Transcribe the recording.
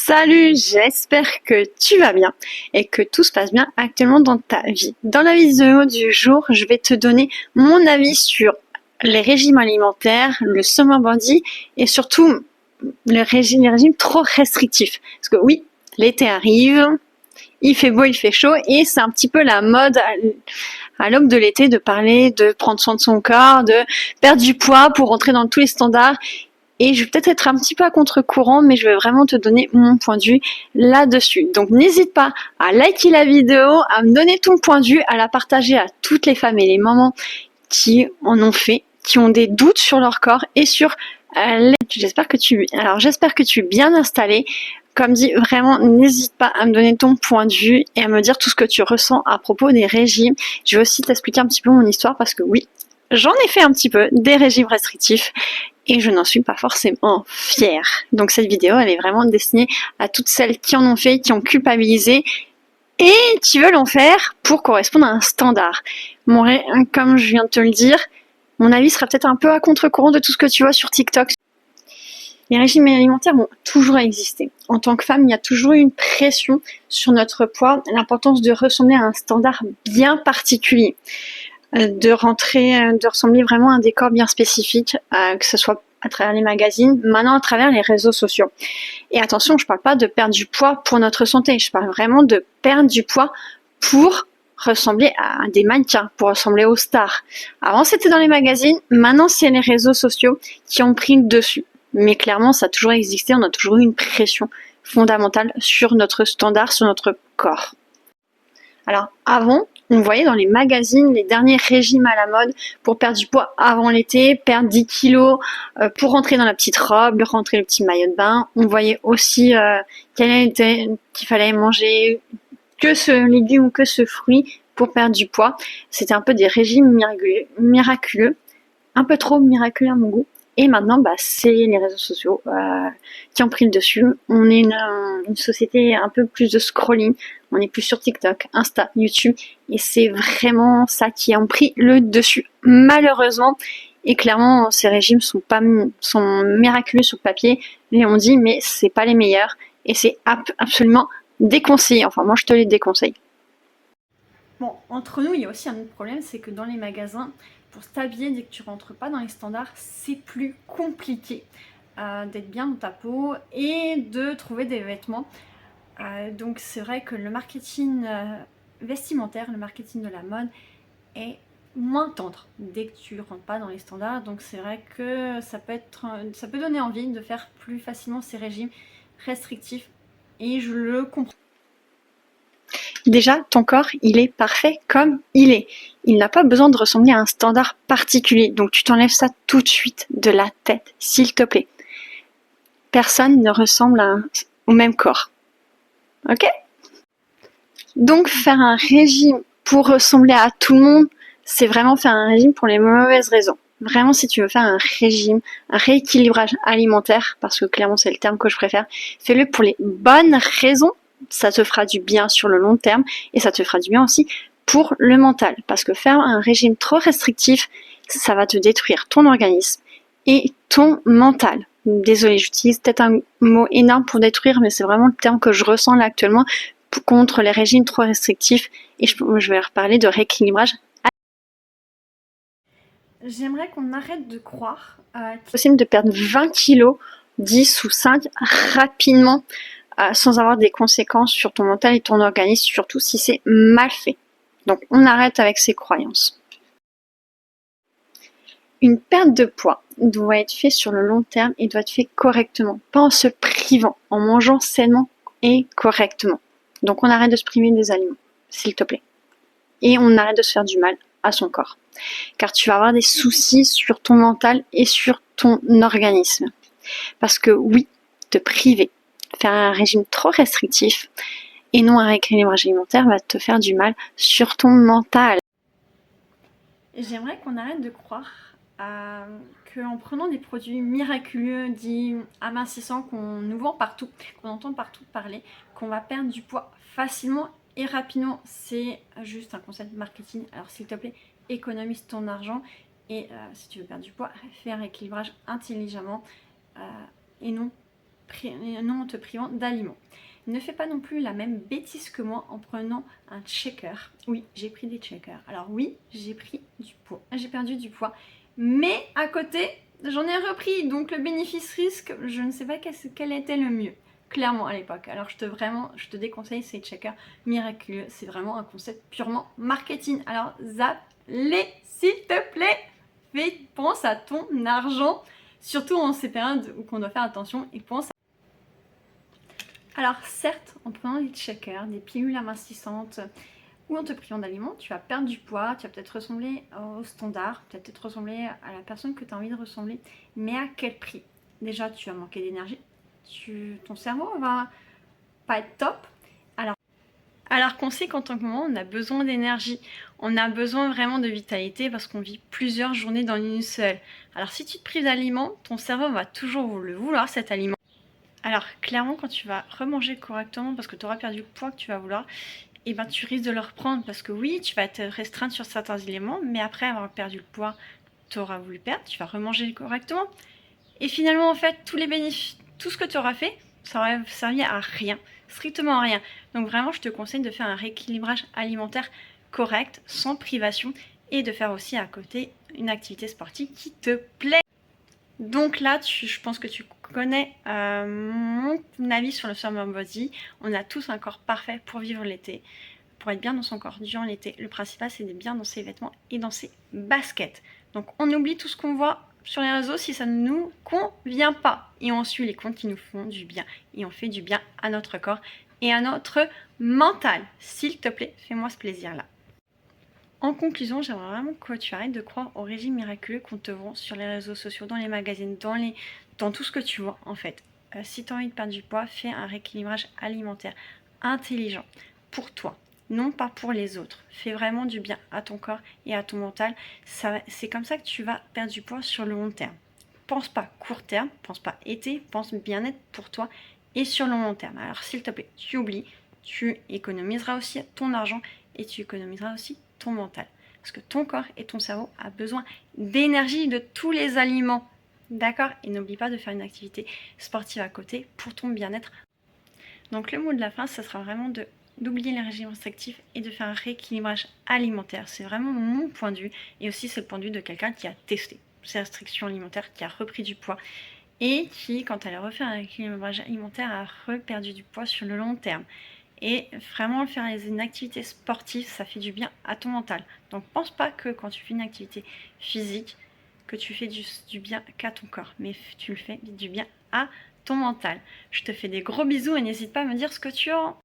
Salut, j'espère que tu vas bien et que tout se passe bien actuellement dans ta vie. Dans la vidéo du jour, je vais te donner mon avis sur les régimes alimentaires, le summer body et surtout les régimes trop restrictifs. Parce que oui, l'été arrive, il fait beau, il fait chaud et c'est un petit peu la mode à l'aube de l'été de parler de prendre soin de son corps, de perdre du poids pour rentrer dans tous les standards. Et je vais peut-être être un petit peu à contre-courant, mais je vais vraiment te donner mon point de vue là-dessus. Donc n'hésite pas à liker la vidéo, à me donner ton point de vue, à la partager à toutes les femmes et les mamans qui en ont fait, qui ont des doutes sur leur corps et sur j'espère que tu es bien installé. Comme dit, vraiment, n'hésite pas à me donner ton point de vue et à me dire tout ce que tu ressens à propos des régimes. Je vais aussi t'expliquer un petit peu mon histoire parce que oui, j'en ai fait un petit peu des régimes restrictifs et je n'en suis pas forcément fière. Donc cette vidéo, elle est vraiment destinée à toutes celles qui en ont fait, qui ont culpabilisé et qui veulent en faire pour correspondre à un standard. Comme je viens de te le dire, mon avis sera peut-être un peu à contre-courant de tout ce que tu vois sur TikTok. Les régimes alimentaires vont toujours exister. En tant que femme, il y a toujours eu une pression sur notre poids, l'importance de ressembler à un standard bien particulier. De ressembler vraiment à un décor bien spécifique, que ce soit à travers les magazines, maintenant à travers les réseaux sociaux. Et attention, je parle pas de perdre du poids pour notre santé, je parle vraiment de perdre du poids pour ressembler à des mannequins, pour ressembler aux stars. Avant c'était dans les magazines, maintenant c'est les réseaux sociaux qui ont pris le dessus. Mais clairement, ça a toujours existé, on a toujours eu une pression fondamentale sur notre standard, sur notre corps. Alors avant, on voyait dans les magazines les derniers régimes à la mode pour perdre du poids avant l'été, perdre 10 kilos pour rentrer dans la petite robe, rentrer le petit maillot de bain. On voyait aussi qu'il fallait manger que ce légume ou que ce fruit pour perdre du poids. C'était un peu des régimes miraculeux, un peu trop miraculeux à mon goût. Et maintenant, c'est les réseaux sociaux qui ont pris le dessus. On est une société un peu plus de scrolling. On est plus sur TikTok, Insta, YouTube. Et c'est vraiment ça qui a pris le dessus, malheureusement. Et clairement, ces régimes sont miraculeux sur le papier. Et on dit, mais c'est pas les meilleurs. Et c'est absolument déconseillé. Enfin, moi, je te les déconseille. Bon, entre nous, il y a aussi un autre problème, c'est que dans les magasins, pour t'habiller, dès que tu rentres pas dans les standards, c'est plus compliqué d'être bien dans ta peau et de trouver des vêtements. Donc c'est vrai que le marketing vestimentaire, le marketing de la mode est moins tendre dès que tu rentres pas dans les standards. Donc c'est vrai que ça peut donner envie de faire plus facilement ces régimes restrictifs et je le comprends. Déjà, ton corps, il est parfait comme il est. Il n'a pas besoin de ressembler à un standard particulier. Donc tu t'enlèves ça tout de suite de la tête, s'il te plaît. Personne ne ressemble au même corps. Ok? Donc faire un régime pour ressembler à tout le monde, c'est vraiment faire un régime pour les mauvaises raisons. Vraiment, si tu veux faire un régime, un rééquilibrage alimentaire, parce que clairement c'est le terme que je préfère, fais-le pour les bonnes raisons. Ça te fera du bien sur le long terme et ça te fera du bien aussi pour le mental. Parce que faire un régime trop restrictif, ça va te détruire ton organisme et ton mental. Désolée, j'utilise peut-être un mot énorme pour détruire, mais c'est vraiment le terme que je ressens là actuellement contre les régimes trop restrictifs. Et je vais reparler de rééquilibrage. J'aimerais qu'on arrête de croire qu'il est possible de perdre 20 kilos, 10 ou 5 rapidement sans avoir des conséquences sur ton mental et ton organisme, surtout si c'est mal fait. Donc on arrête avec ces croyances. Une perte de poids doit être faite sur le long terme et doit être faite correctement, pas en se privant, en mangeant sainement et correctement. Donc on arrête de se priver des aliments, s'il te plaît. Et on arrête de se faire du mal à son corps. Car tu vas avoir des soucis sur ton mental et sur ton organisme. Parce que oui, te priver, faire un régime trop restrictif et non un rééquilibrage alimentaire va te faire du mal sur ton mental. J'aimerais qu'on arrête de croire qu'en prenant des produits miraculeux, dits amincissants, qu'on nous vend partout, qu'on entend partout parler, qu'on va perdre du poids facilement et rapidement. C'est juste un concept marketing. Alors s'il te plaît, économise ton argent et si tu veux perdre du poids, fais un rééquilibrage intelligemment et non non en te privant d'aliments. Ne fais pas non plus la même bêtise que moi en prenant un checker. Oui, j'ai pris des checkers. Alors oui, j'ai pris du poids, j'ai perdu du poids. Mais à côté, j'en ai repris. Donc le bénéfice-risque, je ne sais pas quel était le mieux. Clairement à l'époque. Alors je te déconseille ces checkers miraculeux. C'est vraiment un concept purement marketing. Alors zappe-les s'il te plaît. Pense à ton argent. Surtout en ces périodes où on doit faire attention et pense. Alors certes, en prenant des checkers, des pilules amincissantes ou en te privant d'aliments, tu vas perdre du poids, tu vas peut-être ressembler au standard, peut-être ressembler à la personne que tu as envie de ressembler, mais à quel prix? Déjà, tu vas manquer d'énergie, ton cerveau va pas être top. Alors qu'on sait qu'en tant que maman, on a besoin d'énergie, on a besoin vraiment de vitalité parce qu'on vit plusieurs journées dans une seule. Alors si tu te prives d'aliments, ton cerveau va toujours le vouloir cet aliment. Alors clairement quand tu vas remanger correctement parce que tu auras perdu le poids que tu vas vouloir, et ben tu risques de le reprendre parce que oui, tu vas te restreindre sur certains éléments, mais après avoir perdu le poids que tu auras voulu perdre, tu vas remanger correctement. Et finalement en fait tous les bénéfices, tout ce que tu auras fait, ça aurait servi à rien, strictement à rien. Donc vraiment je te conseille de faire un rééquilibrage alimentaire correct, sans privation, et de faire aussi à côté une activité sportive qui te plaît. Donc là, je pense que tu connais mon avis sur le summer body. On a tous un corps parfait pour vivre l'été, pour être bien dans son corps durant l'été. Le principal, c'est d'être bien dans ses vêtements et dans ses baskets. Donc on oublie tout ce qu'on voit sur les réseaux si ça ne nous convient pas. Et on suit les comptes qui nous font du bien. Et on fait du bien à notre corps et à notre mental. S'il te plaît, fais-moi ce plaisir-là. En conclusion, j'aimerais vraiment que tu arrêtes de croire au régime miraculeux qu'on te vend sur les réseaux sociaux, dans les magazines, dans tout ce que tu vois en fait. Si tu as envie de perdre du poids, fais un rééquilibrage alimentaire intelligent pour toi, non pas pour les autres. Fais vraiment du bien à ton corps et à ton mental. C'est comme ça que tu vas perdre du poids sur le long terme. Pense pas court terme, pense pas été, pense bien-être pour toi et sur le long terme. Alors s'il te plaît, tu oublies, tu économiseras aussi ton argent et tu économiseras aussi ton mental. Parce que ton corps et ton cerveau a besoin d'énergie de tous les aliments. D'accord? Et n'oublie pas de faire une activité sportive à côté pour ton bien-être. Donc le mot de la fin, ça sera vraiment d'oublier les régimes restrictifs et de faire un rééquilibrage alimentaire. C'est vraiment mon point de vue. Et aussi c'est le point de vue de quelqu'un qui a testé ces restrictions alimentaires, qui a repris du poids et qui, quand elle a refait un rééquilibrage alimentaire, a reperdu du poids sur le long terme. Et vraiment faire une activité sportive, ça fait du bien à ton mental. Donc pense pas que quand tu fais une activité physique, que tu fais du bien qu'à ton corps, mais tu le fais du bien à ton mental. Je te fais des gros bisous et n'hésite pas à me dire ce que tu as.